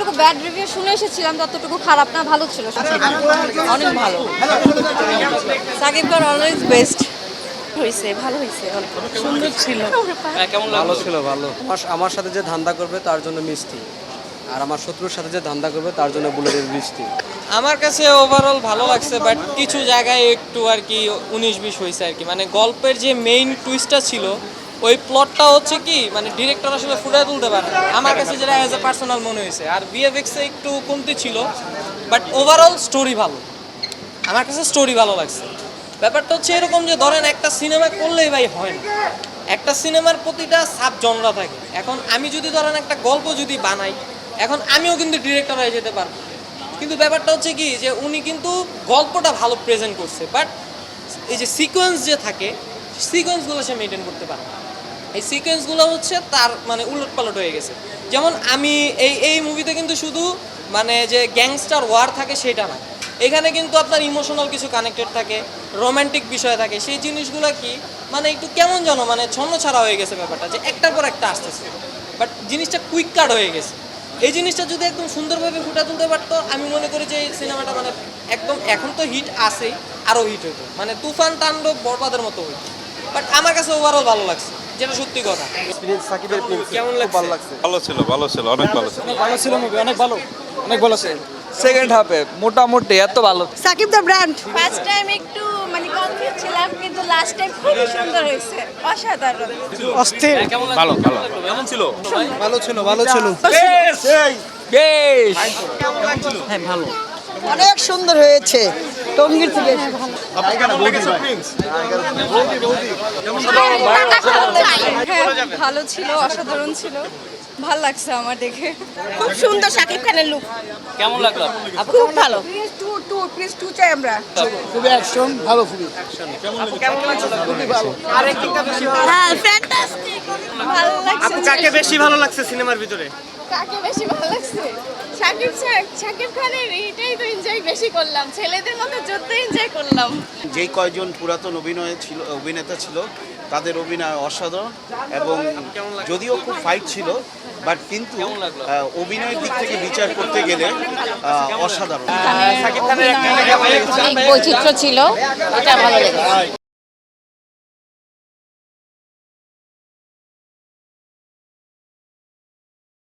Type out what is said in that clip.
যতটুকু bad review শুনে এসেছিলাম ততটুকু খারাপ না, ভালো ছিল। অনেক ভালো। সাকিব খান অলওয়েজ বেস্ট হয়েছে, ভালো হয়েছে, অনেক সুন্দর ছিল। কেমন ভালো ছিল, ভালো। আমার সাথে যে ধান্দা করবে তার জন্য মিষ্টি, আর আমার শত্রুর সাথে যে ধান্দা করবে তার জন্য বুলেটের বৃষ্টি। আমার কাছে ওভারঅল ভালো লাগছে, বাট কিছু জায়গায় একটু আর কি 19-20 হয়েছে আর কি। মানে গল্পের যে মেইন টুইস্টটা ছিল ওই প্লটটা হচ্ছে কি মানে ডিরেক্টর আসলে ফুটিয়ে তুলতে পারে না। আমার কাছে যেটা অ্যাজ এ পার্সোনাল মনে হয়েছে। আর বিএফএক্সে একটু কমতি ছিল, বাট ওভারঅল স্টোরি ভালো। আমার কাছে স্টোরি ভালো লাগছে। ব্যাপারটা হচ্ছে এরকম যে ধরেন একটা সিনেমা করলেই ভাই হয় না, একটা সিনেমার প্রতিটা সাব জনরা থাকে। এখন আমি যদি ধরেন একটা গল্প যদি বানাই, এখন আমিও কিন্তু ডিরেক্টর হয়ে যেতে পারবো, কিন্তু ব্যাপারটা হচ্ছে কি যে উনি কিন্তু গল্পটা ভালো প্রেজেন্ট করছে, বাট এই যে সিকোয়েন্স যে থাকে সিকোয়েন্সগুলো সে মেনটেন করতে পারে। এই সিকোয়েন্সগুলো হচ্ছে তার মানে উলটপালট হয়ে গেছে। যেমন আমি এই মুভিতে কিন্তু শুধু মানে যে গ্যাংস্টার ওয়ার থাকে সেটা না, এখানে কিন্তু আপনার ইমোশনাল কিছু কানেক্টেড থাকে, রোমান্টিক বিষয় থাকে। সেই জিনিসগুলো কি মানে একটু কেমন যেন মানে ছন্ন ছাড়া হয়ে গেছে ব্যাপারটা, যে একটার পর একটা আসতেছে, বাট জিনিসটা কুইক কাট হয়ে গেছে। এই জিনিসটা যদি একদম সুন্দরভাবে ফুটে তুলতে পারতো, আমি মনে করি যে এই সিনেমাটা মানে একদম এখন তো হিট আসেই, আরও হিট হইতো, মানে তুফান তাণ্ডব বরবাদের মতো হইতো। বাট আমার কাছে ওভারঅল ভালো লাগছে, যেটা সত্যি কথা। কেমন লাগছে? ভালো ছিল, ভালো ছিল, অনেক ভালো ছিল। ভালো ছিল মুভি, অনেক ভালো, অনেক ভালো ছিল। সেকেন্ড হাফে মোটামুটি এত ভালো। Shakib the brand. First time একটু মানে কনফিউজ ছিলাম, কিন্তু লাস্ট টাইম খুবই সুন্দর হয়েছে, অসাধারণ। অস্থির। কেমন ভালো ভালো কেমন ছিল? ভালো ছিল, ভালো ছিল। হ্যাঁ ভালো, অনেক সুন্দর হয়েছে। টঙ্গীর থেকে হ্যাঁ, ভালো ছিল, অসাধারণ ছিল, ভাল লাগছে আমার দেখে। খুব সুন্দর সাকিব খানের লুক। কেমন লাগলো? খুব ভালো। প্লিজ টু চাই আমরা। খুবই অ্যাকশন, ভালো খুবই। হ্যাঁ ফ্যান্টাস্টিক। ভালো লাগছে। কাকে বেশি ভালো লাগছে সিনেমার ভিতরে? কাকে বেশি ভালো লাগছে? শাকিব খানের এইটাই তো এনজয় বেশি করলাম, ছেলেদের মতো যত এনজয় করলাম। যেই কয়জন পুরাতন অভিনেতা ছিল তাদের অভিনয় অসাধারণ, এবং যদিও খুব ফাইট ছিল, বাট কিন্তু অভিনয়ের দিক থেকে বিচার করতে গেলে অসাধারণ। অনেক বৈচিত্র্য ছিল, এটা ভালো লেগেছে।